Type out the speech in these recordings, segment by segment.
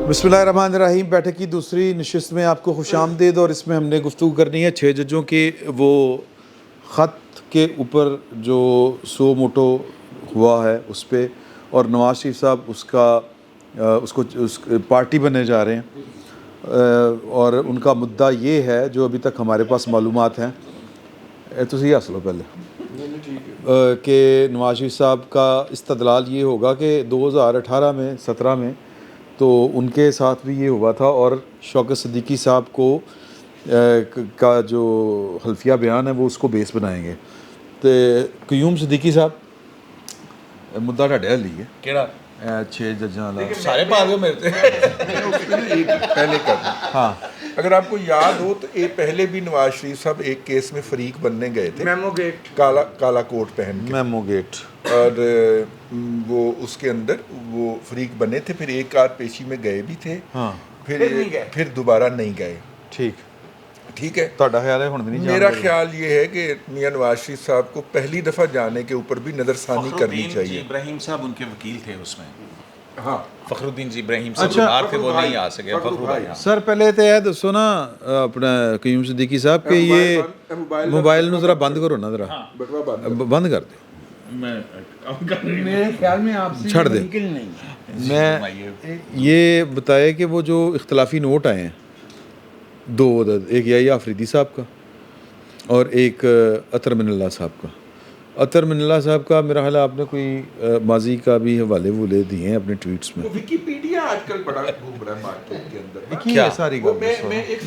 बिस्मिल्लाहिर्रहमानिर्रहीम। बैठक की दूसरी नशिस्त में आपको खुशामदीद। और इसमें हमने गुफ्तगू करनी है 6 जजों के वो ख़त के ऊपर जो सो मोटो हुआ है उस पर, और नवाज़ शरीफ साहब उस पार्टी बनने जा रहे हैं। और उनका मुद्दा ये है जो अभी तक हमारे पास मालूमात हैं, तुसी हंस लो पहले, कि नवाज़ शरीफ साहब का इस्तदलाल ये होगा कि 2018 में 17 में तो उनके साथ भी ये हुआ था, और शौकत सिद्दीकी साहब को का जो हल्फिया बयान है वो उसको बेस बनाएंगे। तो क्यूम सिद्दीकी साहब मुद्दा ढाडे हली है केड़ा 6 जजां दा सारे पा दो मेरे पहले कर हाँ, अगर आपको याद हो तो ये पहले भी नवाज शरीफ साहब एक केस में फरीक बनने गए थे, मेमो गेट काला कोट पहन के, मेमो गेट, और वो उसके अंदर वो फरीक बने थे, फिर एक कार पेशी में गए भी थे, हाँ फिर दोबारा नहीं गए। ठीक है। ਤੁਹਾਡਾ ख्याल है हुण भी नहीं मेरा ख्याल ये है कि मियां नवाज शरीफ साहब को पहली दफ़ा जाने के ऊपर भी नज़रसानी करनी चाहिए। इब्राहिम साहब उनके वकील थे उसमें, हाँ, फखरुद्दीन जी इब्राहिम साहब अच्छा, बाहर थे, वो नहीं आ सके। फखरू भाई सर पहले तो यह दसो ना अपना क्यूम सिद्दीकी साहब कि ये मोबाइल ਨੂੰ ज़रा बंद करो ना, ज़रा बंद कर दो। मेरे ख्याल में आपसे छड़ दे। मुमकिन नहीं। मैं ये बताए कि वो जो इख्तलाफी नोट आए हैं दो, एक यही आफरीदी साहब का और एक अतर मिनल्ला साहब का। अतर मिनल्ला साहब का मेरा ख्याल है आपने कोई माजी का भी हवाले वूले दिए हैं अपने ट्वीट्स में। वो विकीपीडिया आजकल बड़ा घूम रहा है मार्केट के अंदर। क्या सारी वो गल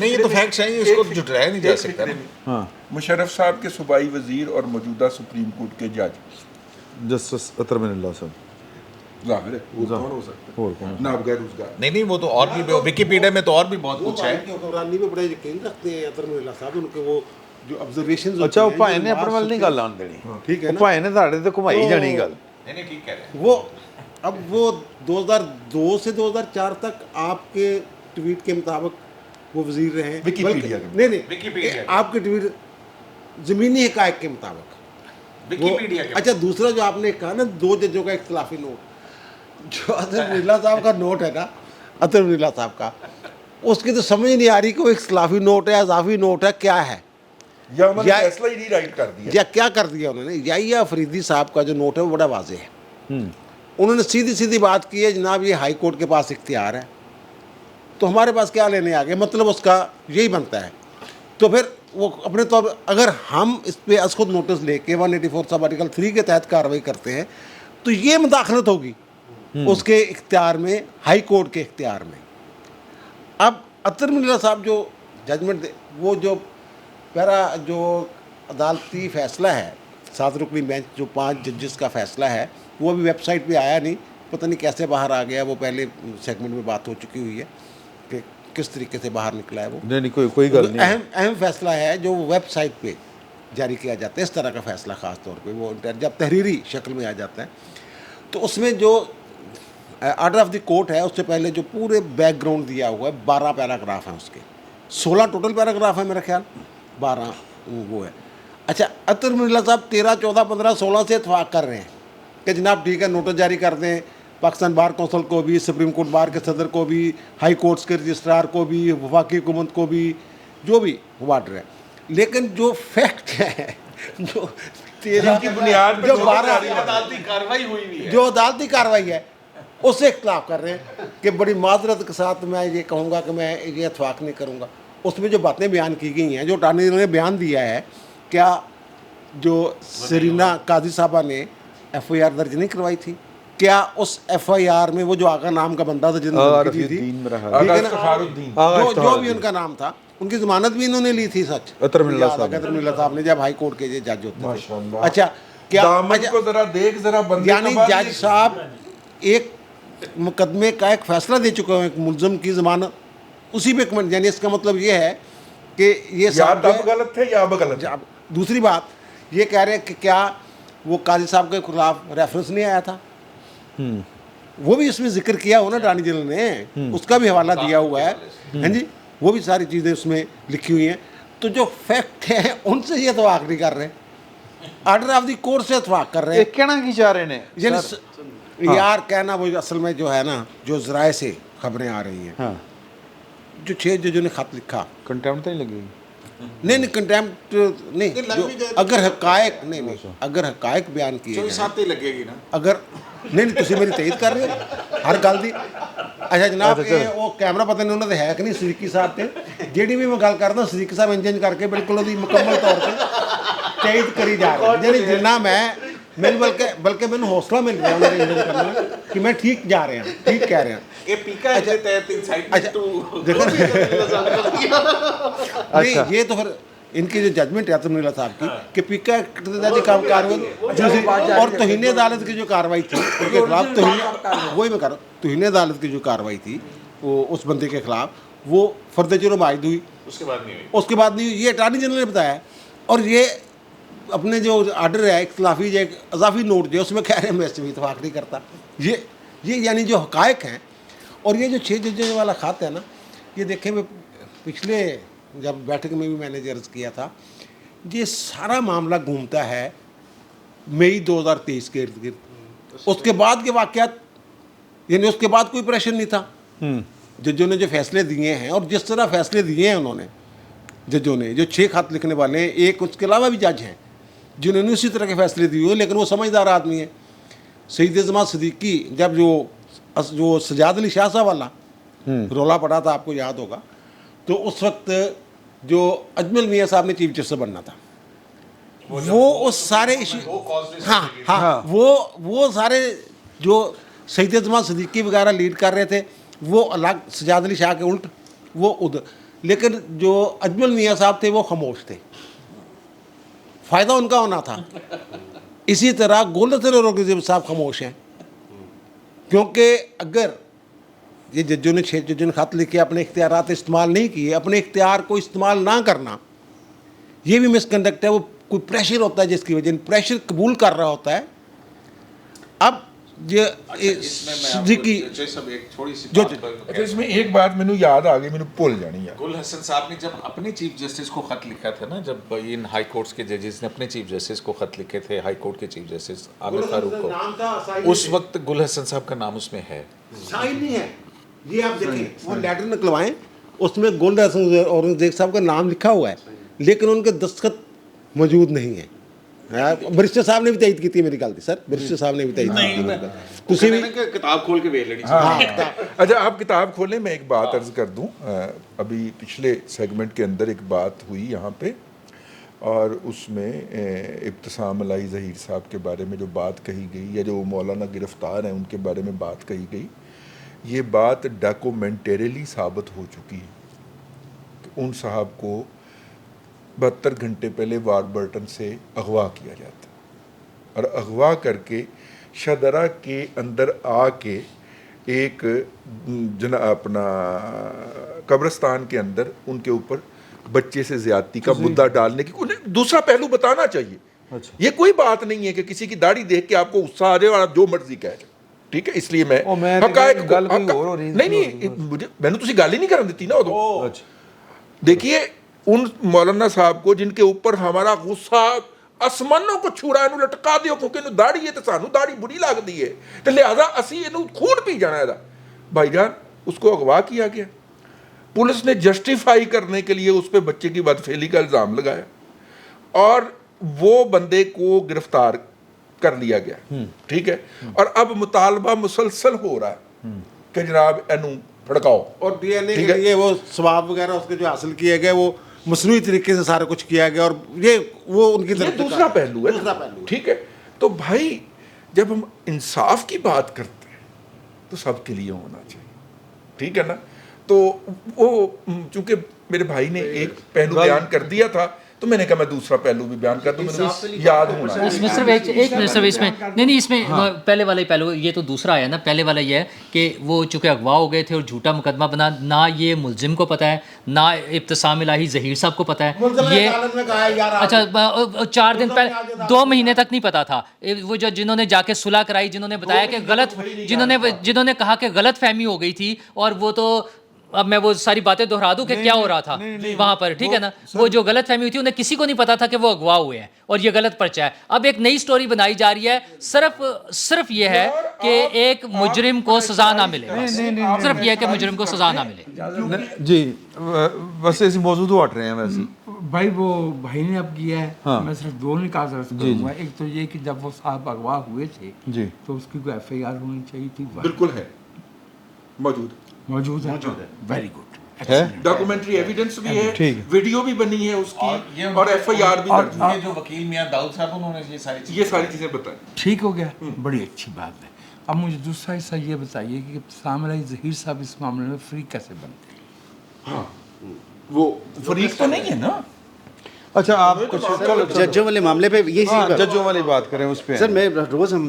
नहीं, ये तो फैक्ट्स हैं, इसको जुटाया नहीं जा सकता ना। हाँ, मुशर्रफ साहब के सूबाई वजीर और मौजूदा सुप्रीम कोर्ट के जज, जस्टिस अतर मिनल्ला साहब, जाहिर है वो कौन हो सकता है, और कौन? ना बगैर रोजगार। नहीं, वो तो और भी विकिपीडिया में तो और भी बहुत कुछ है। के हुक्मरानी पे बड़ा यकीन रखते हैं अतर मिल्ला साहब, उनके वो जो ऑब्जर्वेशंस अच्छा वो भाई ने अपने वाल नहीं गल आन देनी, ठीक है ना। भाई ने साढ़े ते घुमाई जानी गल। नहीं, ठीक कह रहे हैं। वो अब वो 2002 से 2004 तक आपके ट्वीट के मुताबिक वो वजीर रहे हैं। विकिपीडिया बल्कि- के नहीं विकिपीडिया के। आपके ट्वीट ज़मीनी हकायक के मुताबिक। विकिपीडिया के। अच्छा, दूसरा जो आपने कहा ना 2 जजों का इख्तलाफी नोट, जो अतर मिल्ला साहब का नोट है ना, अतर मिल्ला साहब का, उसकी तो समझ नहीं आ रही कि वो इख्तलाफी नोट है, इजाफी नोट है, क्या है, या उन्होंने या- फैसला ही रीराइट कर दिया। या क्या कर दिया उन्होंने। या अफरीदी साहब का जो नोट है वो बड़ा वाज़ेह है। उन्होंने सीधी सीधी बात की है, जनाब ये हाई कोर्ट के पास इख्तियार है, तो हमारे पास क्या लेने आ गए, मतलब उसका यही बनता है। तो फिर वो अपने तौर पर अगर हम इस पर अस खुद नोटिस लेके 184 सब आर्टिकल 3 के तहत कार्रवाई करते हैं तो ये मुदाखलत होगी उसके इख्तियार में, हाई कोर्ट के इख्तियार में। अब अतर मिल्ला साहब जो जजमेंट वो जो पहला जो अदालती फ़ैसला है 7 रुकनी बेंच जो 5 जजेस का फ़ैसला है, वो अभी वेबसाइट पे आया नहीं, पता नहीं कैसे बाहर आ गया। वो पहले सेगमेंट में बात हो चुकी हुई है कि किस तरीके से बाहर निकला है वो। नहीं कोई गल नहीं। अहम फ़ैसला है जो वेबसाइट पे जारी किया जाता है, इस तरह का फ़ैसला ख़ास तौर पे वो जब तहरीरी शक्ल में आ जाता है, तो उसमें जो ऑर्डर ऑफ द कोर्ट है उससे पहले जो पूरे बैकग्राउंड दिया हुआ है, 12 पैराग्राफ हैं उसके, 16 टोटल पैराग्राफ है मेरा ख्याल, 12 वो है। अच्छा, अतर मिल्ला साहब 13, 14, 15, 16 से इतफाक़ कर रहे हैं कि जनाब ठीक है, नोटिस जारी कर दें पाकिस्तान बार कौंसिल को भी, सुप्रीम कोर्ट बार के सदर को भी, हाई कोर्ट्स के रजिस्ट्रार को भी, वफाकी हुकूमत को भी, जो भी वो ऑर्डर है। लेकिन जो फैक्ट है, जो 13 की बुनियाद पे जो जो 12 अदालती कार्रवाई हुई हुई है। जो अदालती कार्रवाई है उससे इख्तलाफ कर रहे हैं कि बड़ी माजरत के साथ मैं ये कहूँगा कि मैं ये इतफाक़ नहीं करूँगा। उसमें जो बातें बयान की गई हैं, जो अटॉर्नी जनरल ने बयान दिया है, क्या जो सरीना काजी साहबा ने FIR दर्ज नहीं करवाई थी, क्या उस FIR में वो जो आगा नाम का बंदा था जिन्होंने थी, ठीक है ना, फ़खरुद्दीन, जो भी उनका नाम था, उनकी ज़मानत भी इन्होंने ली थी। सच अतर मिल्ला साहब अतर मिल्ला साहब ने, जब हाई कोर्ट के जज होते थे। माशाअल्लाह। अच्छा, क्या दामन को जरा देख, जरा बंदे यानी का बाल जज देख। साहब एक मुकदमे का एक फ़ैसला दे चुके हैं, एक मुलज़म की ज़मानत उसी पे कमेंट, यानी इसका मतलब ये है कि ये या साहब जो तब है- गलत थे या अब गलत है। अब दूसरी बात ये कह रहे हैं कि क्या वो काजी साहब के खिलाफ रेफरेंस नहीं आया था, वो भी इसमें जिक्र किया हो ना रानी जनरल ने, उसका भी हवाला दिया हुआ है, हैं जी, वो भी सारी चीज़ें उसमें लिखी हुई हैं। तो जो फैक्ट है उनसे ये इतफाक़ नहीं कर रहे, ऑर्डर ऑफ द कोर्ट से इतफाक़ कर रहे हैं। कहना की चाह रहे हैं यानी यार कहना वो असल में जो है ना, जो ज़राए से खबरें आ रही हैं, हाँ, जो 6 जजों ने खत लिखा, कंटेम्प्ट तो नहीं लगेगी? नहीं कंटेम्प्ट नहीं, लग भी जो जाए अगर हकायक नहीं अगर हकायक बयान किए जो जाएं, हिसाब से लगेगी ना अगर नहीं तुसी मेरी तईद कर रहे हो हर गल दी। अच्छा जनाब ये वो कैमरा पता नहीं उन्होंने है कि नहीं सदीकी साहब ते ਜਿਹੜੀ भी मैं गल करदा सदीकी साहब इंजन करके बिल्कुल ਉਹਦੀ मुकम्मल तौर पे तईद करी जा रहे हैं, यानी जिन्ना मैं बल्कि मैंने हौसला मिल रहा मेरे इंजन करने में कि मैं ठीक जा रहे हैं, ठीक कह रहे हैं। ये पीका है तहत इनसाइट टू देखो नहीं ये तो फिर इनकी जो जजमेंट है तमनीला साहब की कि पीका एक्ट के तहत काम कार्रवाई और तौहीन अदालत की जो कार्रवाई थी उनके खिलाफ वही मैं कर रहा हूँ, तौहीन अदालत की जो कार्रवाई थी वो उस बंदे के खिलाफ वो फर्द जुर्म आयद हुई, उसके बाद नहीं हुई। उसके बाद नहीं हुई, ये अटार्नी जनरल ने बताया। और ये अपने जो आर्डर है इख्तलाफी जो अजाफी नोट जो उसमें कह रहे हैं मैं इसमें इतफाक़ नहीं करता। ये यानी जो हकायक हैं और ये जो 6 जजों वाला खात है ना, ये देखें मैं पिछले जब बैठक में भी मैंने अर्ज़ किया था, ये सारा मामला घूमता है मई 2023 के इर्द गिर्द। उसके बाद के वाक़यात यानी उसके बाद कोई प्रेशर नहीं था। जजों ने जो फैसले दिए हैं और जिस तरह फैसले दिए हैं उन्होंने जजों ने, जो 6 खत लिखने वाले हैं, एक उसके अलावा भी जज हैं जिन्होंने उसी तरह के फैसले दिए हुए, लेकिन वो समझदार आदमी है। सईद जमात सदीकी जब जो सजाद अली शाह साहब वाला रोला पड़ा था आपको याद होगा, तो उस वक्त जो अजमल मियाँ साहब ने चीफ जस्टिस बनना था, वो उस सारे इशू हाँ वो सारे जो सईद जमात सदीकी वगैरह लीड कर रहे थे वो अलग, सजाद अली शाह के उल्ट वो उधर, लेकिन जो अजमल मियाँ साहब थे वो खामोश थे, फ़ायदा उनका होना था। इसी तरह गोलदस्ते औरंगज़ेब साहब खामोश हैं, क्योंकि अगर ये जजों ने 6 जजों ने खत लिखे अपने इख्तियारात इस्तेमाल नहीं किए, अपने इख्तियार को इस्तेमाल ना करना ये भी मिसकंडक्ट है। वो कोई प्रेशर होता है जिसकी वजह प्रेशर कबूल कर रहा होता है। अब ये सिद्दीकी सब एक थोड़ी सी जो अच्छा इसमें एक बात मैंने याद आ गई, मैंने भूल जानी है। गुल हसन साहब ने जब अपने चीफ जस्टिस को खत लिखा था ना, जब इन हाई कोर्ट्स के जजेस ने अपने चीफ जस्टिस को खत लिखे थे, हाई कोर्ट के चीफ जस्टिस आमिर फारूक को, उस वक्त गुल हसन साहब का नाम उसमें है, साइन नहीं है। ये आप देखें वो लेटर निकलवाएं, उसमें गोल्ड हसन औरंगजेब साहब का नाम लिखा हुआ है, लेकिन उनके दस्तखत मौजूद नहीं है। बरिस्टर साहब ने भी तईद की थी मेरी गलती सर, बरिस्टर साहब ने भी तईद की थी। भी किताब खोल के भेज लेनी अच्छा आप किताब खोलें, मैं एक बात अर्ज कर दूं। अभी पिछले सेगमेंट के अंदर एक बात हुई यहाँ पे, और उसमें इब्तिसाम इलाही ज़हीर साहब के बारे में जो बात कही गई, या जो मौलाना गिरफ्तार हैं उनके बारे में बात कही गई, ये बात डॉक्यूमेंटरीली साबित हो चुकी है कि उन साहब को 72 घंटे पहले वारबर्टन से अगवा किया जाता, और अगवा करके शदरा के अंदर आके एक अपना कब्रिस्तान के अंदर उनके ऊपर बच्चे से ज़्यादती का मुद्दा डालने की, उन्हें दूसरा पहलू बताना चाहिए। अच्छा। ये कोई बात नहीं है कि किसी की दाढ़ी देख के आपको गुस्सा आ जाए और आप जो मर्जी कह जाए, ठीक है। इसलिए मैं नहीं मुझे मैंने तुझे गाली नहीं करने दी ना उदों। देखिए उन मौलाना साहब को जिनके ऊपर हमारा गुस्सा आसमानों को छूड़ा, इन्हों लटका दियो क्योंकि इन्हों दाढ़ी है तो सानू दाढ़ी बुरी लगती है, तो लिहाजा असी इन्हों खून पी जाना है। भाईजान उसको अगवा किया गया, पुलिस ने जस्टिफाई करने के लिए उस पर बच्चे की बदफेली का इल्ज़ाम लगाया और वो बंदे को गिरफ्तार कर लिया गया, ठीक है। और अब मुतालबा मुसलसल हो रहा है कि जनाब इनू फड़काओ, और DNA के लिए वो स्वाब वगैरह उसके जो हासिल किए गए वो मसनूई तरीके से सारा कुछ किया गया, और ये वो उनकी तरफ दूसरा पहलू है, ठीक है। तो भाई जब हम इंसाफ की बात करते हैं तो सबके लिए होना चाहिए, ठीक है ना। तो वो चूंकि मेरे भाई ने एक पहलू बयान कर दिया था तो मैंने कहा मैं दूसरा पहलू भी बयान कर दूं, मुझे याद होना है। इसमें सिर्फ एक मिनट सब इसमें नहीं इसमें पहले वाला ही पहलू, ये तो दूसरा आया ना। पहले वाला ये है कि वो चूँकि अगवा हो गए थे और झूठा मुकदमा बना, ना ये मुलजिम को पता है ना इब्तिसाम इलाही ज़हीर साहब को पता है। ये अच्छा 4 दिन पहले 2 महीने तक नहीं पता था। वो जो जिन्होंने जाके सुलह कराई, जिन्होंने बताया कि गलत, जिन्होंने कहा कि गलत फहमी हो गई थी, और वो तो अब मैं वो सारी बातें दोहरा दूं कि क्या हो रहा था वहां पर, ठीक है ना। वो जो गलत फहमी हुई थी, उन्हें किसी को नहीं पता था कि वो अगवा हुए हैं और ये गलत पर्चा है। अब एक नई स्टोरी बनाई जा रही है, सिर्फ ये है कि एक मुजरिम को सजा ना मिले, सिर्फ ये है कि मुजरिम को सजा ना मिले। जी बस इस मौजूद हट रहे हैं वैसे। भाई वो भाई ने अब किया है, हाँ। मैं सिर्फ दो निकाल करूंगा। एक तो ये कि जब वो साहब अगवा हुए थे जी तो उसकी कोई FIR होनी चाहिए थी। बिल्कुल है, मौजूद मौजूद है, वेरी गुड। है डॉक्यूमेंट्री एविडेंस भी है, ठीक है। वीडियो भी बनी है उसकी, और FIR भी दर्ज हुई है। ये जो वकील मियां दाऊद साहब उन्होंने ये सारी ये सारी चीजें बताएं। ठीक हो गया, बड़ी अच्छी बात है। अब मुझे दूसरा हिस्सा ये बताइए कि सामरा ज़हीर साहब इस मामले में फ्री कैसे बनते हैं? हाँ, वो फरीक तो नहीं है ना। अच्छा आप कुछ चलो जजों वाले मामले पे यही हाँ, जजों वाली बात करें उस पे सर, मैं रोज़ हम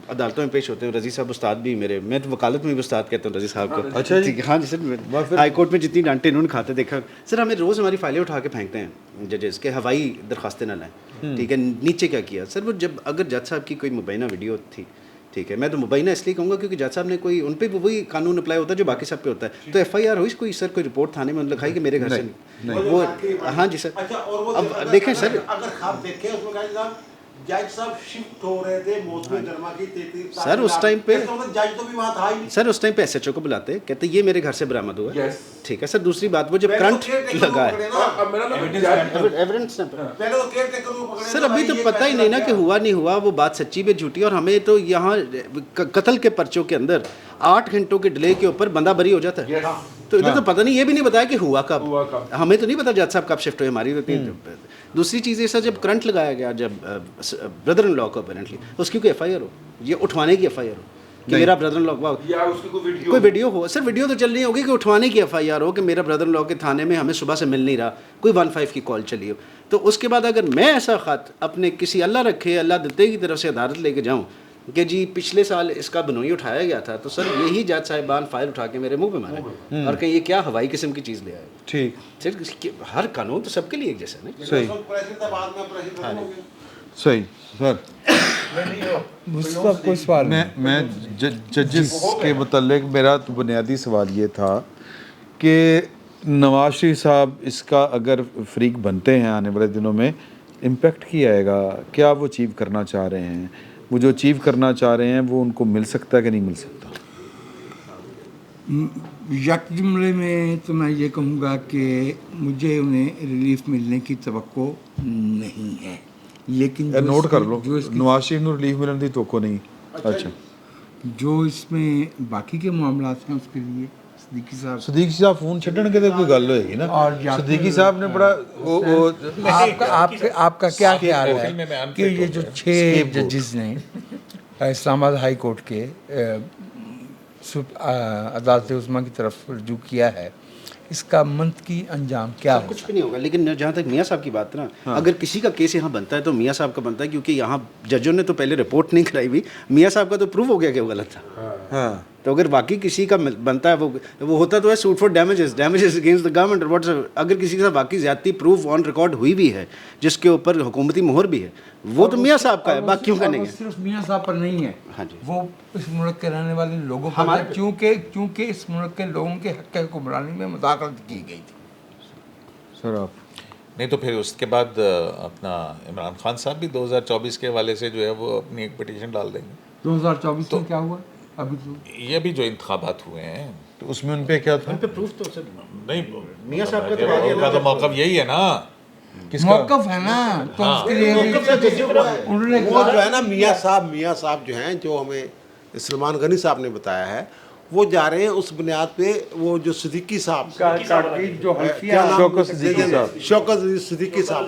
अदालतों में पेश होते हैं, रज़ी साहब उस्ताद भी मेरे, मैं तो वकालत में भी उस्ताद कहता हूँ रज़ी साहब को। अच्छा जी। ठीक है, हाँ जी सर, हाई कोर्ट में जितनी डांटे इन्होंने खाते देखा सर। हमें रोज़ हमारी फाइलें उठा के फेंकते हैं जजेस के, हवाई दरखास्तें ना लाएं। ठीक है, नीचे क्या किया सर, वो जब अगर जज साहब की कोई मुबैना वीडियो थी, ठीक है, मैं तो मुबैना इसलिए कहूँगा क्योंकि जज साहब ने कोई उन पर वही कानून अप्लाई होता है जो बाकी सब पे होता है। तो FIR हुई कोई सर, कोई रिपोर्ट थाने में लिखाई कि मेरे घर से नहीं वो, हाँ जी सर। अच्छा, और वो अब देखें सर, अगर आप देखें उसमें कहा साहब जज साहब शिफ्ट हो रहे थे मौसमी दरमा की 33 सर, उस टाइम पे जज तो भी वहाँ था ही नहीं। सर उस टाइम पे SHO को बुलाते, कहते ये मेरे घर से बरामद हुआ है। Yes. ठीक है सर। दूसरी बात, वो जब करंट लगा है अब मेरा मतलब एविडेंस पहले तो केयर टेकर को पकड़े सर, अभी तो पता ही नहीं ना कि हुआ नहीं हुआ, वो बात सच्ची भी झूठी। और हमें तो यहाँ कत्ल के पर्चों के अंदर 8 घंटों के डिले के ऊपर बंदा बरी हो जाता है। तो इधर तो पता नहीं, ये भी नहीं बताया कि हुआ कब। हमें तो नहीं पता जज साहब कब शिफ्ट हुए हमारी होती है। दूसरी चीज़ ये सर, जब करंट लगाया गया, जब ब्रदर इन लॉ को अपेरेंटली, उसकी कोई FIR हो, ये उठवाने की FIR हो कि मेरा ब्रदर इन लॉ या उसकी कोई वीडियो हो सर, वीडियो तो चल रही होगी कि उठवाने की FIR हो कि मेरा ब्रदर इन लॉ के थाने में हमें सुबह से मिल नहीं रहा, कोई 15 की कॉल चली हो। तो उसके बाद अगर मैं ऐसा ख़त अपने किसी अल्लाह रखे अल्लाह देते की तरफ से अदालत लेके जाऊँ कि जी पिछले साल इसका बनोई उठाया गया था, तो सर यही जज साहिबान फाइल उठा के मेरे मुंह पे मारे और कहीं ये क्या हवाई किस्म की चीज़ ले आए। ठीक सर हर कानून तो सबके लिए एक जैसा नहीं। सही बाद में सही सर। मुझसे कोई सवाल मैं जजेस के मुतल्लिक मेरा तो बुनियादी सवाल ये था कि नवाज शरीफ साहब इसका अगर फ्रीक बनते हैं आने वाले दिनों में, इम्पेक्ट क्या आएगा? क्या वो अचीव करना चाह रहे हैं? वो जो अचीव करना चाह रहे हैं वो उनको मिल सकता है कि नहीं मिल सकता? यक जुमले में तो मैं ये कहूँगा कि मुझे उन्हें रिलीफ मिलने की तवक्को नहीं है, लेकिन जो नोट कर लो, जो इसकी नवाज शरीफ को रिलीफ मिलने की तो नहीं। अच्छा, जो इसमें बाकी के मामलात हैं उसके लिए सिद्दीकी साहब सदीक साहब फोन छड्डण के कोई गल होएगी ना। और या सदीकी साहब ने बड़ा वो आपका क्या ख्याल कोर्ट में मैं है अनफिट कि ये हो जो गया। 6 जजेस ने इस्लामाबाद हाई कोर्ट के अदालत उज़्मा की तरफ रुजू किया है, इसका मंतकी अंजाम क्या होगा? कुछ भी नहीं होगा, लेकिन जहाँ तक मियाँ साहब की बात है ना, अगर किसी का केस यहाँ बनता है तो मियाँ साहब का बनता है, क्योंकि यहाँ जजों ने तो पहले रिपोर्ट नहीं कराई हुई, मियाँ साहब का तो प्रूव हो गया कि वो गलत था। हाँ तो अगर बाकी किसी का बनता है, वो होता तो है suit for damages against the government और व्हाट्स, अगर किसी के साथ बाकी ज्यादती प्रूफ ऑन रिकॉर्ड हुई भी है जिसके ऊपर हुकूमती मोहर भी है, वो तो मियाँ साहब का है, बाकियों का नहीं है। सिर्फ मियाँ साहब पर नहीं है, हाँ जी। वो इस मुल्क के रहने वाले लोगों पर है, क्योंकि इस मुल्क के लोगों के हक़ हुक्मरानी में मुदाखलत की गई थी। सर आप नहीं तो फिर उसके बाद अपना इमरान खान साहब भी 2024 के हवाले से जो है वो अपनी एक पिटीशन डाल देंगे। 2024 में क्या हुआ? अभी तो ये भी जो इंतखाबात हुए हैं तो उसमें उन पे क्या था? प्रूफ तो सर नहीं, मियाँ साहब का तो उनका तो मौक़िफ़ यही है ना। मौक़िफ़ है ना, तो उसके लिए उन्होंने वो जो है ना मियाँ साहब जो हैं, जो हमें सलमान गनी साहब ने बताया है, वो जा रहे हैं उस बुनियाद पे, वो जो सिद्दीकी साहब जो क्या नाम? शौकत सिद्दीकी साहब। शौकत सिद्दीकी साहब,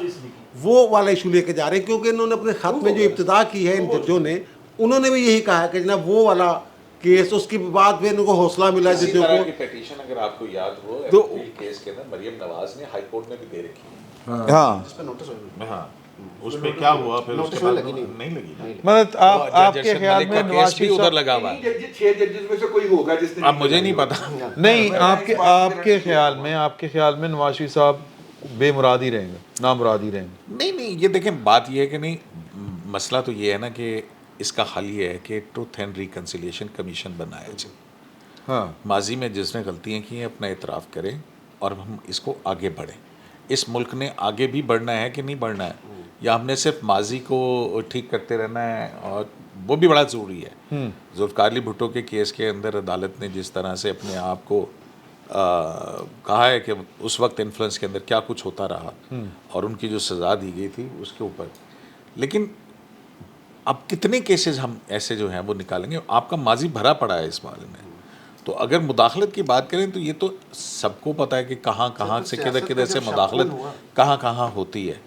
वो वाला इशू लेके जा रहे हैं, क्योंकि इन्होंने अपने खत में जो इब्तिदा की है इन जजों ने, उन्होंने भी यही कहा है कि जनाब वो वाला केस, उसके बाद फिर इनको हौसला मिला इसी जजों तरह को। की पिटीशन अगर आपको याद हो तो केस के अंदर मरियम नवाज ने हाई कोर्ट में भी दे रखी है। हाँ हाँ, उस पे क्या हुआ फिर उसके बाद नहीं लगी। मतलब आपके जज ख्याल मलिक में का नवाज केस भी शरीफ उधर साहब, लगा हुआ है। 6 जजेस में से कोई होगा जिसने, अब मुझे नहीं पता। नहीं आपके ख्याल में नवाज शरीफ साहब बेमुराद ही रहेंगे, नामुराद ही रहेंगे? नहीं, ये देखें, बात ये है कि नहीं, मसला तो ये है ना कि इसका हल ये है कि ट्रुथ एंड रिकन्सिलिएशन कमीशन बनाया जाए। हाँ। माजी में जिसने गलतियां की हैं अपना इतराफ़ करें और हम इसको आगे बढ़ें। इस मुल्क ने आगे भी बढ़ना है कि नहीं बढ़ना है, या हमने सिर्फ माजी को ठीक करते रहना है, और वो भी बड़ा ज़रूरी है। जुल्फ़िकार अली भुट्टो के केस के अंदर अदालत ने जिस तरह से अपने आप को कहा है कि उस वक्त इन्फ्लुएंस के अंदर क्या कुछ होता रहा और उनकी जो सज़ा दी गई थी उसके ऊपर, लेकिन अब कितने केसेस हम ऐसे जो हैं वो निकालेंगे? आपका माजी भरा पड़ा है इस मामले में। तो अगर मुदाखलत की बात करें तो ये तो सबको पता है कि कहाँ से किधर से मुदाखलत कहाँ होती है।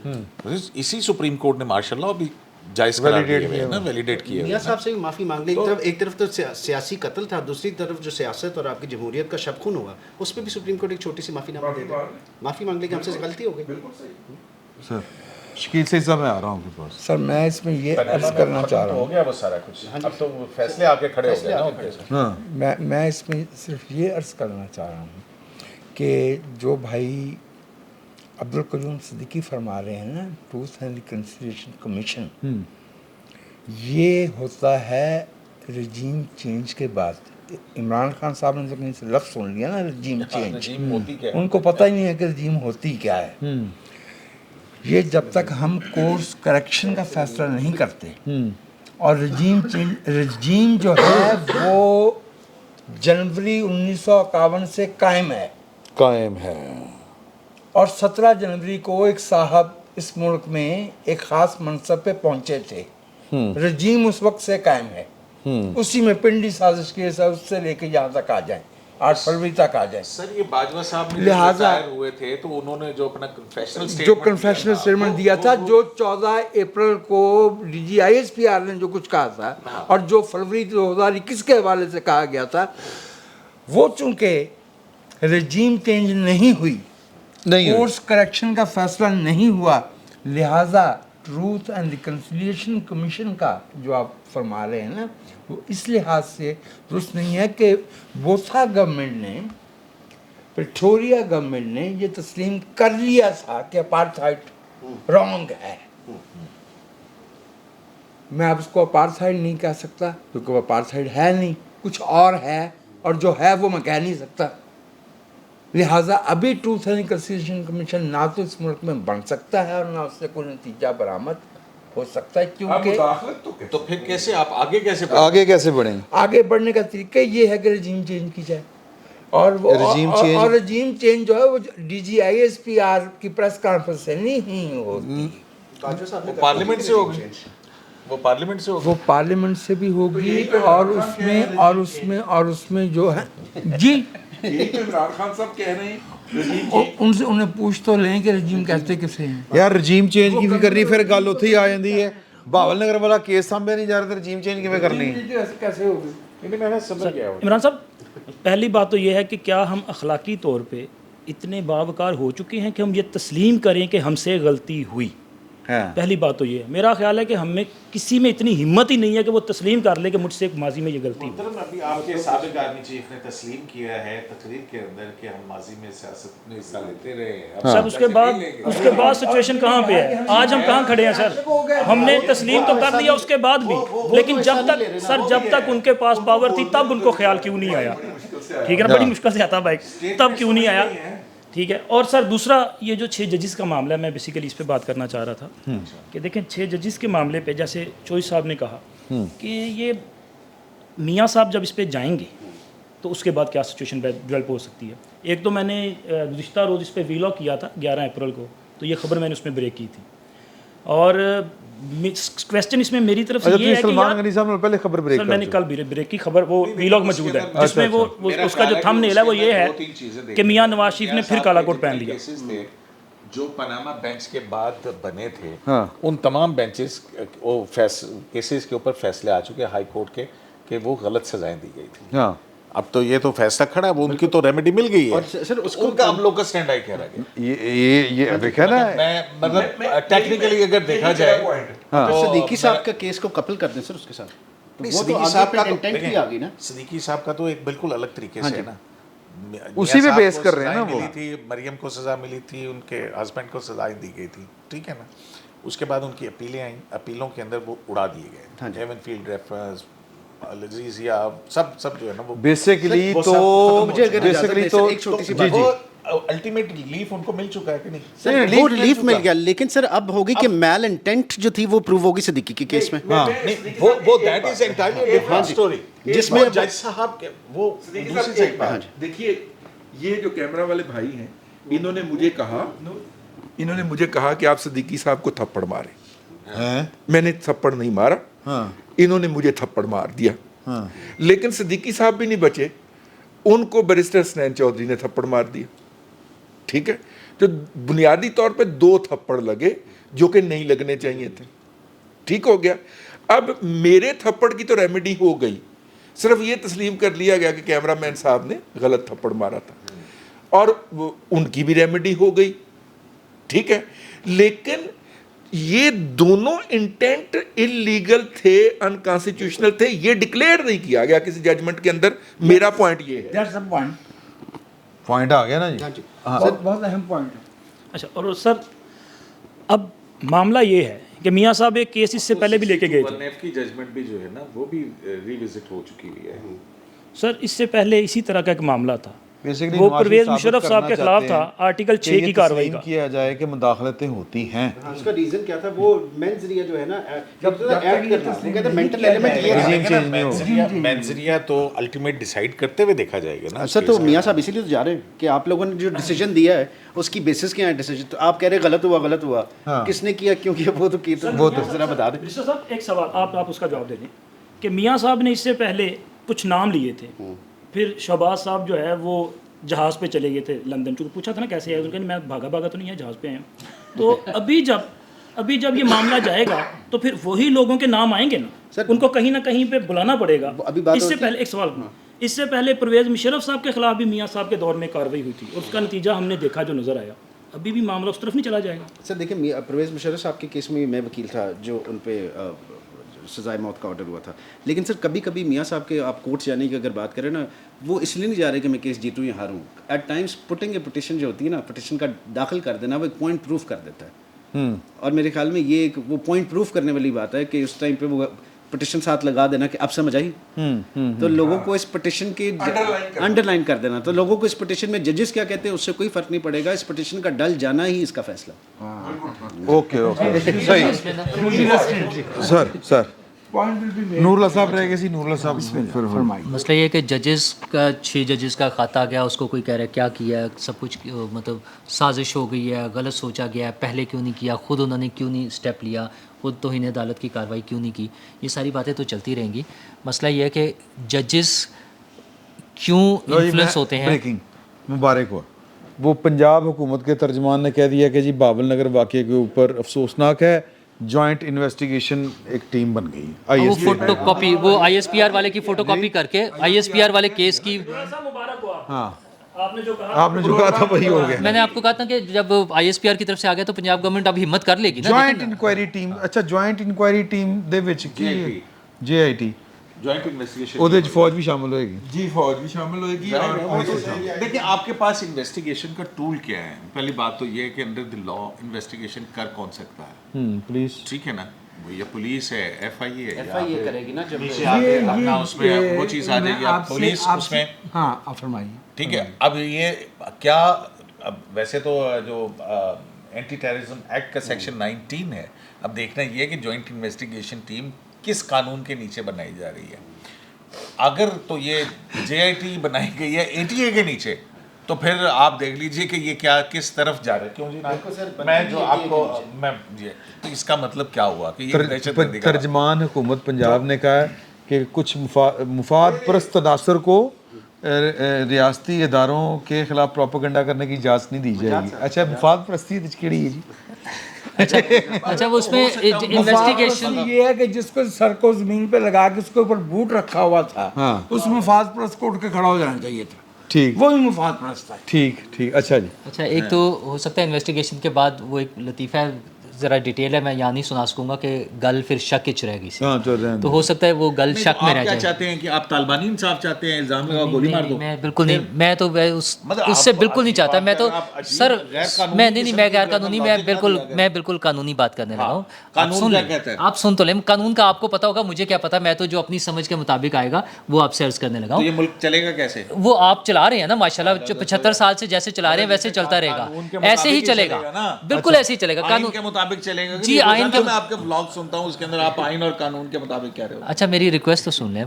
इसी सुप्रीम कोर्ट ने माशाल्लाह अभी जायज़ करार दिए हुए हैं ना, वैलिडेट किए हुए मियां हैं। साहब से भी माफ़ी मांग ली। एक तरफ तो सियासी कत्ल था, दूसरी तरफ जो सियासत और आपकी जमहूरियत का शब खून हुआ, उस पर भी सुप्रीम कोर्ट एक छोटी सी माफ़ीनामा दे दे, माफ़ी मांग ली कि हमसे गलती हो गई। सर शकील से साहब मैं आ रहा हूँ आपके पास। सर मैं इसमें ये अर्ज करना चाह रहा हो हूँ, गया वो सारा कुछ, अब तो वो फैसले आके खड़े हो गए ना उनके साथ। हाँ मैं इसमें सिर्फ ये अर्ज करना चाह रहा हूँ कि जो भाई अब्दुल कयूम सिद्दीकी फरमा रहे हैं ना, ट्रूथ एंड रिकन्सिलिएशन कमीशन, ये होता है रजीम चेंज के बाद। इमरान खान साहब ने जो कहीं से लफ्ज़ सुन लिया ना रजीम चेंज, रजीम होती क्या है? उनको पता ही नहीं है कि रजीम होती क्या है। ये जब तक हम कोर्स करेक्शन का फैसला नहीं करते और रजीम जो है वो जनवरी 1951 से कायम है और 17 जनवरी को एक साहब इस मुल्क में एक ख़ास मनसब पे पहुंचे थे। रजीम उस वक्त से कायम है, उसी में पिंडी साजिश के साथ उससे लेके यहाँ तक आ जाए, 8 फरवरी तक आ जाए। सर ये बाजवा साहब ने लिहाजा रिटायर हुए थे तो उन्होंने जो अपना जो कन्फेशनल स्टेटमेंट दिया था, जो 14 अप्रैल को DGISPR ने जो कुछ कहा था और जो फरवरी 2021 के हवाले से कहा गया था, वो चूंकि रजीम चेंज नहीं हुई, कोर्स करेक्शन का फैसला नहीं हुआ, लिहाजा ट्रूथ एंड रिकन्सिलिएशन कमीशन का जो आप फरमा रहे हैं ना, वो इस लिहाज से दुरुस्त नहीं है कि बोथा गवर्नमेंट ने, प्रिटोरिया गवर्नमेंट ने ये तस्लीम कर लिया था कि अपार्थाइड रॉन्ग है। मैं अब उसको अपार्थाइड नहीं कह सकता क्योंकि वो अपार्थाइड है नहीं, कुछ और है, और जो है वो मैं कह नहीं सकता। लिहाजा अभी ट्रूथ एंड रिकन्सिलिएशन कमीशन ना तो इस मुल्क में बन सकता है और ना उससे कोई नतीजा बरामद हो सकता है, क्योंकि तो फिर कैसे आप आगे कैसे बढ़ेंगे? आगे बढ़ने का तरीका ये है कि रजीम चेंज की जाए और रजीम चेंज जो है वो DGISPR की प्रेस कॉन्फ्रेंस से नहीं होती, वो पार्लियामेंट से होगी, वो पार्लियामेंट से भी होगी और उसमें जो है जी इमरान खान साहब कह रहे हैं उनसे उन्हें पूछ तो लें कि रजीम कहते किसे हैं। यार रजीम चेंज की भी करनी, फिर गल उत्थे ही आ जाती है। बहावल नगर वाला केस सामने नहीं जा रहा, तो रजीम चेंज किवें करनी है? कैसे होगी? इमरान साहब, पहली बात तो ये है कि क्या हम अखलाकी तौर पे इतने बावकार हो चुके हैं कि हम ये तस्लीम करें कि हमसे गलती हुई? पहली बात तो ये है। मेरा ख्याल है कि हमें किसी में इतनी हिम्मत ही नहीं है कि वो तस्लीम कर ले कि मुझसे माजी में ये गलती हुई। अभी आपके साबिक आर्मी चीफ ने तस्लीम किया है तकरीर के अंदर कि हम माजी में सियासत में हिस्सा लेते रहे हैं। सर उसके बाद सिचुएशन कहाँ पे है? आज हम कहाँ खड़े हैं सर? हमने तस्लीम तो कर दिया उसके बाद भी, लेकिन जब तक उनके पास पावर थी तब उनको ख्याल क्यों नहीं आया? ठीक है ना, बड़ी मुश्किल से आता भाई, तब क्यों नहीं आया? ठीक है। और सर दूसरा, ये जो 6 जजेस का मामला है, मैं बेसिकली इस पे बात करना चाह रहा था कि देखें 6 जजेस के मामले पे जैसे चोइस साहब ने कहा कि ये मियाँ साहब जब इस पे जाएंगे तो उसके बाद क्या सिचुएशन डेवलप हो सकती है। एक तो मैंने गुज़िश्ता रोज़ इस पे वीलॉग किया था 11 अप्रैल को, तो ये खबर मैंने उसमें ब्रेक की थी और क्वेश्चन इसमें मेरी तरफ से ये है कि सलमान गनी साहब ने पहले खबर ब्रेक सर मैंने कल ब्रेक की खबर, वो वीलॉग मौजूद है जिसमें वो उसका जो थंबनेल है वो ये है कि मियां नवाज शरीफ ने फिर काला कोट पहन लिया। जो पनामा बेंच के बाद बने थे उन तमाम बेंचेस वो केसेस के ऊपर फैसले आ चुके हाई कोर्ट के कि वो गलत सजाएं दी गई थी। अब तो ये तो फैसला खड़ा है, वो उनकी तो रेमेडी मिल गई है। और सर उसको उनका हम लोग का स्टैंड आई कह रहा है ये देखा ना, मैं मतलब टेक्निकली अगर देखा जाए तो सिद्दीकी साहब का केस को कपल कर दें सर उसके साथ, तो वो तो आगे इंटेंट भी आ गई ना। सिद्दीकी साहब का तो एक बिल्कुल अलग तरीके से है ना, उसी पे बेस कर रहे हैं ना वो। मिली थी मरियम को सज़ा मिली थी, उनके हस्बैंड को सज़ाएं दी गई थी, ठीक है ना। उसके बाद उनकी अपीलें आई, अपीलों के अंदर वो उड़ा दिए गए, हेवन फील्ड रेफरेंस अजीज या सब जो है ना वो बेसिकली वो तो सब मुझे अगर इजाज़त बेसिकली है, तो सर, एक छोटी सी जी बात। जी अल्टीमेट रिलीफ उनको मिल चुका है कि नहीं? सर वो रिलीफ मिल गया, लेकिन सर अब होगी कि मैल इंटेंट जो थी वो प्रूव होगी सिद्दीकी के केस में। नहीं, वो that is entirely different story जिसमें वो जज साहब के वो दूसरी साइड पर देखिए, ये जो कैमरा वाले भाई हैं, इन्होंने मुझे कहा कि आप सिद्दीकी साहब को थप्पड़ मारे। हैं मैंने थप्पड़ नहीं मारा, हाँ इन्होंने मुझे थप्पड़ मार दिया। हाँ लेकिन सिद्दीकी साहब भी नहीं बचे, उनको बैरिस्टर हसनैन चौधरी ने थप्पड़ मार दिया। ठीक है, तो बुनियादी तौर पे 2 थप्पड़ लगे जो कि नहीं लगने चाहिए थे। ठीक हो गया। अब मेरे थप्पड़ की तो रेमेडी हो गई, सिर्फ ये तस्लीम कर लिया गया कि कैमरामैन साहब ने गलत थप्पड़ मारा था, और उनकी भी रेमेडी हो गई। ठीक है, लेकिन ये दोनों इंटेंट इलीगल थे, अनकॉन्स्टिट्यूशनल थे, ये डिक्लेयर नहीं किया गया किसी जजमेंट के अंदर। मेरा पॉइंट ये है। दैट्स द पॉइंट, पॉइंट आ गया ना जी। बहुत अहम पॉइंट है। अच्छा, और सर अब मामला ये है कि मियाँ साहब एक केस इससे पहले भी लेके गए थे। नेफ की जजमेंट भी जो है ना वो भी रिविजिट हो चुकी हुई है। सर इससे पहले इसी तरह का एक मामला था, बेसिकली वो परवेज मुशर्रफ साहब के खिलाफ था, आर्टिकल 6 की कार्रवाई का। किया जाए कि मुदाखलतें होती हैं। उसका रीजन क्या था? वो मेंजरिया जो है ना, जब तक एक्ट करना, वो कहते हैं मेंटल एलिमेंट ये है। regime change नहीं होगा। मेंजरिया तो अल्टीमेट डिसाइड करते हुए देखा जाएगा ना। सर तो मियाँ साहब इसीलिए तो जा रहे हैं कि आप लोगों ने जो डिसीजन दिया है उसकी बेसिस क्या है डिसीजन? तो आप कह रहे गलत हुआ, किसने किया, क्यों किया, वो तो जरा बता दें। मिस्टर साहब एक सवाल आप उसका जवाब दे दें कि मियाँ साहब ने इससे पहले कुछ नाम लिए थे, फिर शहबाज साहब जो है वो जहाज़ पे चले गए थे लंदन, चूँकि पूछा था ना कैसे आए, उन्होंने मैं भागा तो नहीं है, जहाज़ पे आया हूँ। तो अभी जब ये मामला जाएगा तो फिर वही लोगों के नाम आएंगे ना सर, उनको कहीं ना कहीं पे बुलाना पड़ेगा। अभी बात इससे होती- पहले एक सवाल, इससे पहले परवेज मुशर्रफ साहब के खिलाफ भी मियाँ साहब के दौर में कार्रवाई हुई थी और उसका नतीजा हमने देखा जो नज़र आया। अभी भी मामला उस तरफ नहीं चला जाएगा? सर देखिए, परवेज मुशर्रफ साहब के केस में मैं वकील था जो उन पे सजाए मौत का ऑर्डर हुआ था। लेकिन सर कभी कभी मियाँ साहब के आप कोर्ट जाने की अगर बात करें ना, वो इसलिए नहीं जा रहे कि मैं केस जीतूँ या हारूँ। At times putting a petition जो होती है ना, पिटिशन का दाखिल कर देना, वो एक पॉइंट प्रूफ कर देता है। और मेरे ख्याल में ये एक वो पॉइंट प्रूफ करने वाली बात है कि उस टाइम पे वो पिटिशन साथ लगा देना कि अब समझ आई। तो लोगों को इस पिटिशन के अंडरलाइन कर देना, तो लोगों को इस पिटिशन में जजेस क्या कहते हैं उससे कोई फर्क नहीं पड़ेगा, इस पिटिशन का डल जाना ही इसका फैसला। ओके सही sir point will be made. Noorullah साहब रह गए सी, नूरुल्लाह साहब फिर मसला ये है कि जजेस का 6 जजेस का खाता गया, उसको कोई कह रहा है क्या किया है, सब कुछ मतलब साजिश हो गई है, गलत सोचा गया है, पहले क्यों नहीं किया, खुद उन्होंने क्यों नहीं स्टेप लिया, खुद तौहीन अदालत की कार्रवाई क्यों नहीं की, ये सारी बातें तो चलती रहेंगी। मसला ये है कि जजेस क्यों इन्फ्लुएंस होते हैं। ब्रेकिंग मुबारक हो, वो पंजाब हुकूमत के तर्जमान ने कह दिया कि जी बाबल नगर वाक़े के ऊपर अफसोसनाक है, जॉइंट इन्वेस्टिगेशन एक टीम बन गई। वो फोटो कॉपी, वो ISPR वाले की फोटो कॉपी करके ISPR वाले केस की, मुबारक हो हाँ आपने जो कहा था वही हो गया। मैंने आपको कहा था कि जब ISPR की तरफ से आ गया तो पंजाब गवर्नमेंट अब हिम्मत कर लेगी ना। जॉइंट इंक्वायरी टीम, अच्छा जॉइंट इंक्वायरी टीम ਦੇ ਵਿੱਚ ਕੀ JIT जॉइंट इन्वेस्टिगेशन ਉਹਦੇ ਵਿੱਚ फौज भी शामिल होएगी। जी, फौज भी शामिल होगी। और देखिए आपके पास इन्वेस्टिगेशन का टूल क्या है? पहली बात तो ये है कि अंडर द लॉ इन्वेस्टिगेशन कर कौन सकता है? पुलिस ठीक है ना, वो या पुलिस है, FIA है, FIA करेगी ना जब नीचे आके अपना उसमें वो चीज़ आ जाएगी, अब पुलिस उसमें। हाँ आप फरमाइए। ठीक है, अब ये क्या, अब वैसे तो जो एंटी टेररिज्म एक्ट का सेक्शन 19 है, अब देखना ये है कि जॉइंट इन्वेस्टिगेशन टीम किस कानून के नीचे बनाई जा रही है। अगर तो ये JIT बनाई गई है ATA के नीचे, तो फिर आप देख लीजिए कि ये क्या किस तरफ जा रहा है। क्यों जी मैं जो आपको मैं ये तो इसका मतलब क्या हुआ कि ये दहशतगर्दी का तर्जमान हुकूमत पंजाब ने कहा है कि कुछ मुफाद परस्त तनासर को रियासती इदारों के खिलाफ प्रोपेगेंडा करने की इजाज़त नहीं दी जाएगी। अच्छा मुफाद परस्ती केड़ी है जी? अच्छा वो उसमें इन्वेस्टिगेशन ये है कि जिसको सर को जमीन पे लगा के उसके ऊपर बूट रखा हुआ था, हाँ। उस मुफाद परस्त को उठ के खड़ा हो जाना चाहिए था। ठीक, वो ही मुफाद परस्त था। ठीक, अच्छा जी। अच्छा एक तो हो सकता है इन्वेस्टिगेशन के बाद वो एक लतीफ़ा ज़रा डिटेल है, मैं यहाँ नहीं सुना सकूँगा कि गल फिर शक च रह गई सी, हाँ तो रहने तो हो सकता है वो गल शक में आप रह क्या जाए। चाहते हैं कि आप तालिबानी इंसाफ चाहते हैं, इल्ज़ाम लगाओ गोली मार दो? मैं बिल्कुल नहीं, मैं तो मतलब उससे आप बिल्कुल नहीं अजीब चाहता। बात मैं तो कर रहे हैं, आप अजीब सर गैर कानूनी मैं नहीं, किस्म मैं की गैर गैर कानूनी, कानूनी मैं बिल्कुल कानूनी बात करने लगा हूँ। आप कानून सुन क्या लें, कहता है? आप सुन तो लें, कानून का आपको पता होगा, मुझे क्या पता, मैं तो जो अपनी समझ के मुताबिक आएगा वो आपसे अर्ज करने लगा तो हूँ। ये मुल्क चलेगा कैसे? वो आप चला रहे हैं ना माशाल्लाह, जो 75 साल से जैसे चला रहे हैं वैसे चलता कानून के रहेगा, मुताबिक ऐसे ही चलेगा, ना। बिल्कुल ऐसे ही चलेगा। आइन कानून के मुताबिक चलेगा कि जी, नहीं? आइन रोज़ाना के- मैं आपके व्लॉग सुनता हूँ, उसके अंदर आप आइन और कानून के मुताबिक कह रहे हो। अच्छा, मेरी रिक्वेस्ट तो सुन लें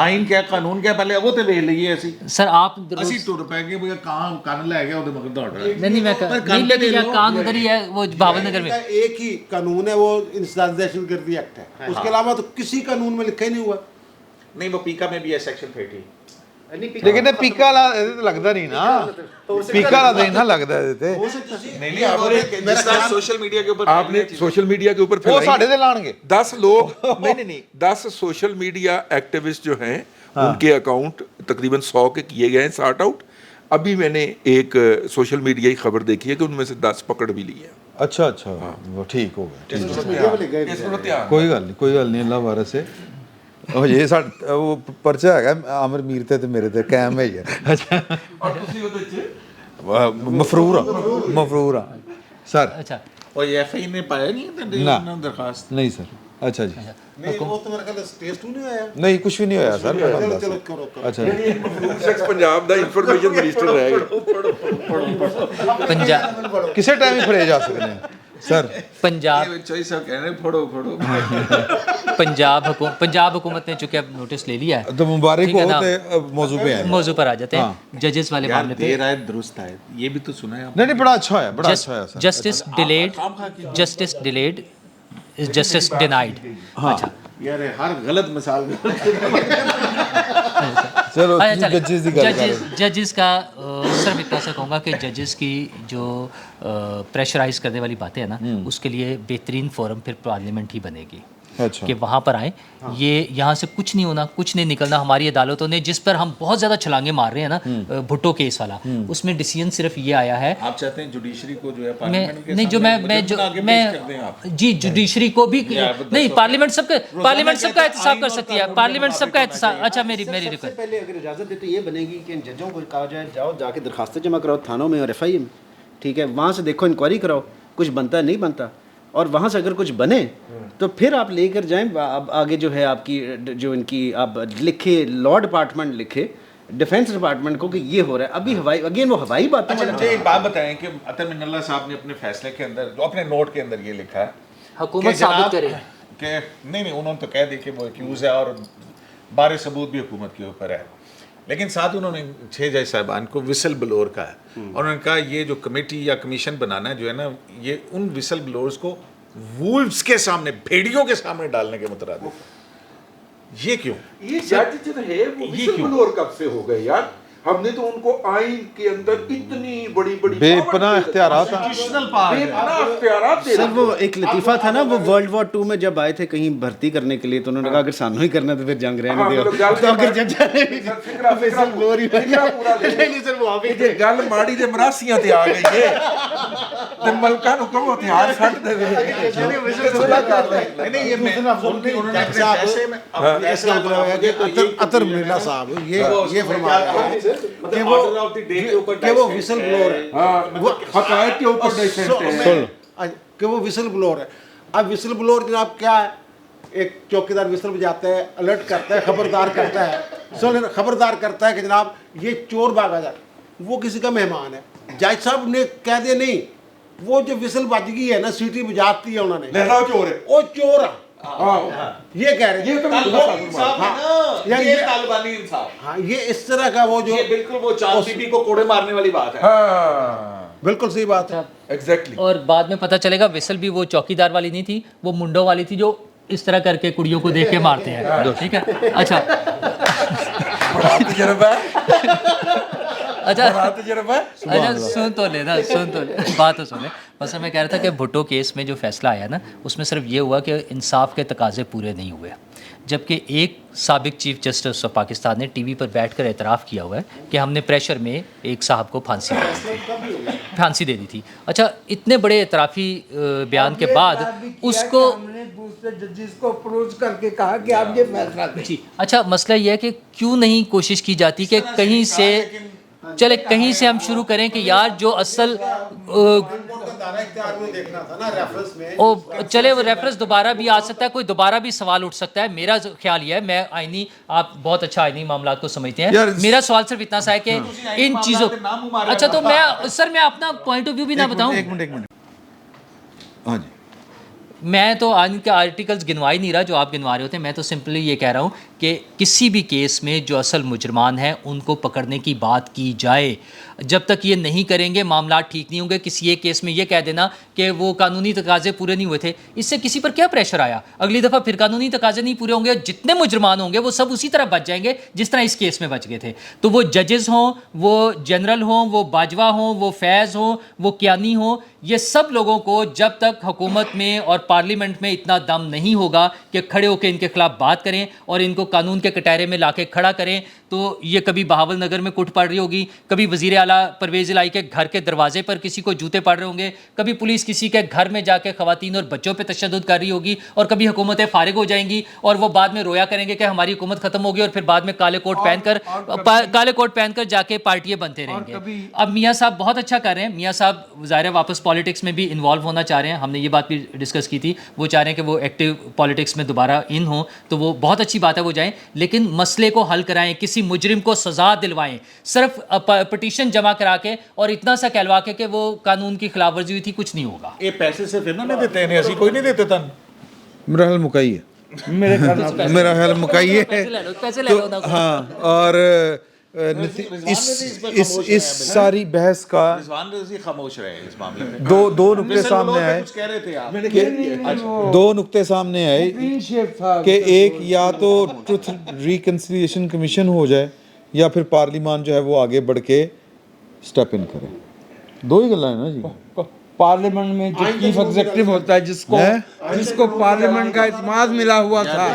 आइन क्या कानून क्या, पहले वो तो वेख लीजिए। ਅਸੀਂ सर। आप ਅਸੀਂ ਟੁਰ ਪੈ ਗਏ ਵੀ ਕਾਂ ਕੰਨ ਲੈ ਗਿਆ ਉਹਦੇ ਮਗਰ ਦੌੜ ਰਿਹਾ। नहीं मैं पर नहीं कान लेके ले गया, लो। कान उधर ही है वो भावल नगर में। का एक ही कानून है, वो इंसदाद दहशतगर्दी एक्ट है, उसके अलावा तो किसी कानून में लिखा ही नहीं हुआ। नहीं वो पीका में भी है सेक्शन 30। लेकिन ਇਹ ਪੀਕਾ ਵਾਲਾ ਇਹਦੇ ਤੇ ਲੱਗਦਾ ਨਹੀਂ ਨਾ, ਪੀਕਾ ਵਾਲਾ ਤਾਂ ਇੰਨਾ ਲੱਗਦਾ ਇਹਦੇ ਤੇ। नहीं आपने जिस तरह सोशल मीडिया के ऊपर आपने सोशल मीडिया के ऊपर ਉਹ फैलाई ਸਾਡੇ ਤੇ ਲਾਣਗੇ। 10 लोग नहीं 10 सोशल मीडिया एक्टिविस्ट जो हैं उनके अकाउंट तकरीबन 100 के किए गए हैं सॉर्ट आउट। अभी मैंने एक सोशल मीडिया की खबर देखी है कि उनमें से 10 पकड़ भी लिए हैं। अच्छा अच्छा, वो ठीक हो गया, ठीक ध्यान ਕੋਈ ਗੱਲ ਨਹੀਂ, ਕੋਈ ਗੱਲ ਨਹੀਂ, ਅੱਲਾ ਵਾਰਸ ਹੈ। ਉਹ ਜੇ ਸਾਡਾ ਉਹ ਪਰਚਾ ਹੈਗਾ ਆਮਰ ਮੀਰ ਤੇ ਮੇਰੇ ਤੇ ਕਾਇਮ ਹੈ ਹੀ ਹੈ। ਅੱਛਾ, और दूसरी ਉਹਦੇ ਚ ਮਫਰੂਰ ਆ ਸਰ। अच्छा और ये एफआई ने पाया नहीं था ना। ना दरखास्त। नहीं सर, अच्छा जी, नहीं वो तो मेरे ख्याल से टेस्ट नहीं आया। नहीं कुछ भी नहीं होया सर। चलो चलो करो करो। अच्छा शख्स पंजाब ਦਾ ਇਨਫੋਰਮੇਸ਼ਨ ਮਿਨਿਸਟਰ ਰਹਿ ਗਿਆ। पंजाब ਕਿਸੇ ਟਾਈਮ ਹੀ ਫੜੇ ਜਾ ਸਕਦੇ ਆ सर। पंजाब ये चोई सब कह रहे हैं फोड़ो फोड़ो। पंजाब हुकूमत ने चूंकि अब नोटिस ले लिया है, तो मुबारक ठीक है हो, ना। तो मौजू पे आए। मौजू पर आ जाते हैं जजेस वाले यार मामले पे। देर आए दुरुस्त आए, ये भी तो सुना है आपने? नहीं नहीं, बड़ा अच्छा है, बड़ा अच्छा है sir. Justice delayed, justice delayed is justice denied. अच्छा यार हर गलत मिसाल चलो अच्छा, चलें। जजेस की गल कर। जजेस का सिर्फ इतना सा कहूँगा कि जजेस की जो प्रेशराइज करने वाली बातें हैं ना, उसके लिए बेहतरीन फोरम फिर पार्लियामेंट ही बनेगी अच्छा, कि वहाँ पर आए। ये यहाँ से कुछ नहीं होना, कुछ नहीं निकलना। हमारी अदालतों ने जिस पर हम बहुत ज़्यादा छलांगे मार रहे हैं ना, भुट्टो केस वाला, उसमें डिसीजन सिर्फ ये आया है। आप चाहते हैं जुडिशरी को जो है मैं पार्लियामेंट के नहीं, जो सामने मैं मुजरिम आगे मैं पेश कर दें आप? जी जुडिशरी को भी या नहीं, पार्लियामेंट सबका कहते एहतसाब आइन कर और सकती है, कानून के पार्लियामेंट सबका मुताबिक एहतसाब। होना अच्छा मेरी सबसे रिक्वेस्ट पहले अगर इजाज़त दे तो ये बनेगी कि इन जजों को कहा जाए जाओ जाके दरखास्तें जमा कराओ थानों में और एफआई में, ठीक है, वहाँ से देखो इंक्वायरी कराओ, कुछ बनता है नहीं बनता, और वहाँ से अगर कुछ बने तो फिर आप लेकर जाएं। अब आगे जो है आपकी जो इनकी आप लिखे, लॉ डिपार्टमेंट लिखे डिफेंस डिपार्टमेंट को कि ये हो रहा है। अभी हवाई अगेन वो हवाई बातें अच्छा मुझे एक बात बताएं कि अतर मिनल्ला साहब ने अपने फैसले के अंदर जो अपने नोट के अंदर ये लिखा है हुकूमत कि जनाब- साबित करे कि नहीं उन्होंने तो कह दी कि वो एक्यूज है और बारे सबूत भी हुकूमत के ऊपर है, लेकिन साथ उन्होंने 6 जज साहबान को विसल ब्लोअर का है, और उन्होंने कहा ये जो कमेटी या कमीशन बनाना है जो है ना, ये उन विसल ब्लोअर्स को वुल्व्स के सामने, भेड़ियों के सामने डालने के मुतरादिफ है। ये क्यों? ये जज जो है वो विसिलब्लोअर कब से हो गए यार? हमने तो उनको आइन के अंदर इतनी बड़ी बड़ी बेपनाह इख्तियारात हैं। बेपनाह इख्तियारात दे सर रखे वो हैं। एक लतीफ़ा था ना, वो वर्ल्ड वॉर 2 में जब आए थे कहीं भर्ती करने के लिए, तो उन्होंने कहा अगर सानू ही करना तो फिर जंग रहने हाँ, दो। मतलब गल तो अगर के जज ने फिक्रा- विसल ब्लोअर ही फिक्रा पूरा ले लिया। नहीं सर वो आप ही ये गल माड़ी दे मरासियां ते आ गई है ते मुल्कां नु कहो हथियार सट देवे। नहीं नहीं ये मैं उन्होंने अपने फैसले में अपने इसका मतलब है कि अतर मिर्जा साहब ये फरमा रहे हैं कि वो विसल ब्लोअर है। हां वो हकायत के ऊपर डेसेंट है कि वो विसल ब्लोअर है। अब विसल ब्लोअर जनाब क्या है? एक चौकीदार विसल बजाता है, अलर्ट करता है, खबरदार करता है, खबरदार करता है कि जनाब ये चोर भागा जाए, वो किसी का मेहमान है। जज साहब ने कह दिया नहीं, वो जो विसल बज गई है ना, सीटी बजाती है उन्होंने, लहराओ चोर है। वो चोर है, हां ये कह रहे हैं। ये तो ये तालिबानी इंसाफ, हाँ, ये इस तरह का वो जो ये बिल्कुल वो चांद बीबी को कोड़े मारने वाली बात है। हां बिल्कुल सही बात है। एग्जैक्टली। और बाद में पता चलेगा विसल भी वो चौकीदार वाली नहीं थी, वो मुंडो वाली थी जो इस तरह करके कुड़ियों को देख के मारते हैं। ठीक है, अच्छा बड़ा तजुर्बा है, अच्छा बड़ा तजुर्बा है। अच्छा सुन तो ले, बात तो सुने। बस मैं कह रहा था कि भुट्टो केस में जो फैसला आया ना, उसमें सिर्फ ये हुआ कि इंसाफ के तकाजे पूरे नहीं हुए। जबकि एक साबिक चीफ जस्टिस ऑफ पाकिस्तान ने टीवी पर बैठकर एतराफ़ किया हुआ है कि हमने प्रेशर में एक साहब को फांसी दे दी थी। अच्छा, इतने बड़े एतराफ़ी बयान के बाद उसको हमने दूसरे जजेस को अप्रोच करके कहा कि आप ये फैसला दें। जी, अच्छा, मसला ये है कि क्यों नहीं कोशिश की जाती कि कहीं से चले, कहीं से हम शुरू करें कि यार जो असल ओ चले वो रेफरेंस दोबारा भी आ सकता है, कोई दोबारा भी सवाल उठ सकता है। मेरा ख्याल ये है, मैं आईनी, आप बहुत अच्छा आईनी मामलात को समझते हैं, मेरा सवाल सिर्फ इतना सा है कि इन चीज़ों, अच्छा तो मैं अपना पॉइंट ऑफ व्यू भी ना बताऊं। एक मिनट हाँ जी, मैं तो आज के आर्टिकल्स गिनवा ही नहीं रहा जो आप गिनवा रहे होते हैं। मैं तो सिंपली ये कह रहा हूँ कि किसी भी केस में जो असल मुजरमान हैं उनको पकड़ने की बात की जाए। जब तक ये नहीं करेंगे मामला ठीक नहीं होंगे। किसी एक केस में ये कह देना कि वो कानूनी तकाजे पूरे नहीं हुए थे, इससे किसी पर क्या प्रेशर आया? अगली दफ़ा फिर कानूनी तकाजे नहीं पूरे होंगे, जितने मुजरमान होंगे वो सब उसी तरह बच जाएंगे जिस तरह इस केस में बच गए थे। तो वो जजेस हों, वो जनरल हों, वो बाजवा हों, वो फैज़ हों, वो कियानी हों, ये सब लोगों को जब तक हुकूमत में और पार्लियामेंट में इतना दम नहीं होगा कि खड़े होकर इनके खिलाफ बात करें और इनको कानून के कटहरे में लाके खड़ा करें, तो ये कभी बहावल नगर में कुट पड़ रही होगी, कभी वज़ीर आला परवेज़ इलाही के घर के दरवाजे पर किसी को जूते पड़ रहे होंगे, कभी पुलिस किसी के घर में जाके ख़वातीन और बच्चों पे तशद्दुद कर रही होगी, और कभी हुकूमतें फारिग हो जाएंगी और वो बाद में रोया करेंगे कि हमारी हुकूमत ख़त्म होगी, और फिर बाद में काले कोट पहनकर जाके पार्टियाँ बनते रहेंगे। अब मियाँ साहब बहुत अच्छा कर रहे हैं, मियाँ साहब ज़ाहिर है वापस पॉलिटिक्स में भी इन्वॉल्व होना चाह रहे हैं, हमने ये बात भी डिस्कस की थी, वो चाह रहे हैं कि वो एक्टिव पॉलिटिक्स में दोबारा इन हो, तो वो बहुत अच्छी बात है, वो जाएं, लेकिन मसले को हल कराएं, किसी मुजरिम को सज़ा दिलवाएं। सिर्फ पटिशन जमा करा के और इतना सा कहलवा के वो कानून की खिलाफ वर्जी हुई थी, कुछ नहीं होगा। ये पैसे सिर्फ इन्होंने देते हैं, ऐसी कोई नहीं देते तन। मेरा ख्याल मुकाई है, मेरा ख्याल मुकाई है। पैसे ले लो ना। हाँ, और इस सारी बहस का रिजवान रज़ी खामोश रहे इस मामले में। दो नुक्ते सामने आए, कुछ कह रहे थे आप। दो नुक्ते सामने आए कि एक या तो ट्रुथ रिकन्सिलिएशन कमीशन हो जाए या फिर पार्लियामान जो है वो आगे बढ़ के स्टेप इन करे। दो ही गल्ला है ना जी। पार्लियामेंट में जो चीफ एग्जीक्यूटिव होता है, जिसको पार्लियामेंट का इत्मीनान मिला हुआ था,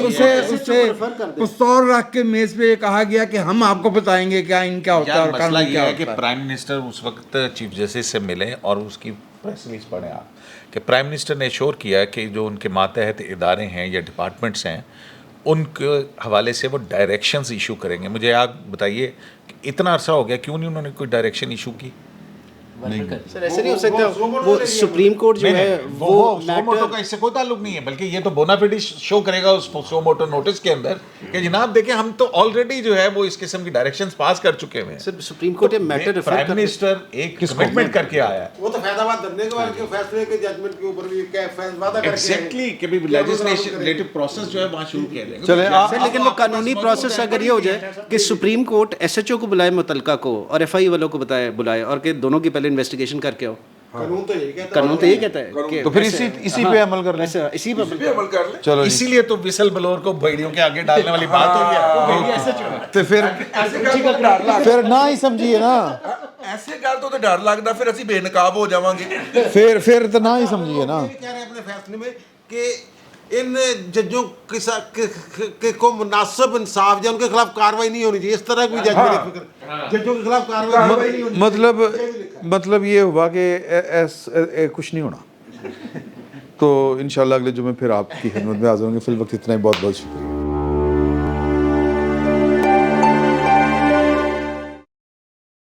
उसे पिस्तौल रख के मेज पे कहा गया कि हम आपको बताएंगे क्या इनका होता है और मसला कानून ये क्या है कि होता है। प्राइम मिनिस्टर उस वक्त चीफ जस्टिस से मिले और उसकी प्रेस रिलीज पढ़े आप कि प्राइम मिनिस्टर ने श्योर किया कि जो उनके मातहत इदारे हैं या डिपार्टमेंट्स हैं उनके हवाले से वो डायरेक्शंस इशू करेंगे। मुझे आप बताइए कि इतना अरसा हो गया, क्यों नहीं उन्होंने कोई डायरेक्शन इशू की? सर ऐसे नहीं हो सकता, वो सुप्रीम कोर्ट जो है वो मोटो का इससे कोई ताल्लुक नहीं है, बल्कि ये तो बोनाफिड शो करेगा उस सो मोटो नोटिस के अंदर कि जनाब देखिए हम तो ऑलरेडी जो है वो इस किस्म की डायरेक्शंस पास कर चुके हैं। Sir supreme court matter prime minister एक कमिटमेंट करके आया है, वो तो फैसलाबाद धरने के बाद के फैसले के जजमेंट के ऊपर भी क्या वादा करके एग्जैक्टली कि भी लेजिस्लेटिव प्रोसेस जो है वहाँ शुरू किया जाएगा। चले सर, लेकिन वो कानूनी प्रोसेस अगर ये हो जाए कि सुप्रीम कोर्ट एसएचओ को बुलाए मुतलका को और एफआई वालों को बुलाए और कि दोनों की पहले इन्वेस्टिगेशन करके आओ। कानून तो यही कहता है, कानून तो ये कहता है कि तो फिर इसी पे अमल कर लें। ऐसा इसी पर अमल कर ले। चलो जी। इसीलिए तो विसल ब्लोअर को भेड़ियों के आगे डालने वाली बात हो गया। तो फिर ना ही समझिए ना, ऐसे गल तो डर लगता फिर ਅਸੀਂ बेनकाब हो जावांगे। फिर तो ना ही समझिए ना। कह रहे हैं अपने फैसले में कि इन जजों को मुनासिब इंसाफ या उनके खिलाफ कार्रवाई नहीं होनी चाहिए, इस तरह की जजमेंट जजों के खिलाफ कार्रवाई नहीं होनी मतलब ये हुआ कि कुछ नहीं होना। तो इंशाल्लाह अगले जुमे फिर आपकी खिदमत में हाजिर होंगे। फिल वक्त इतना ही, बहुत बहुत शुक्रिया।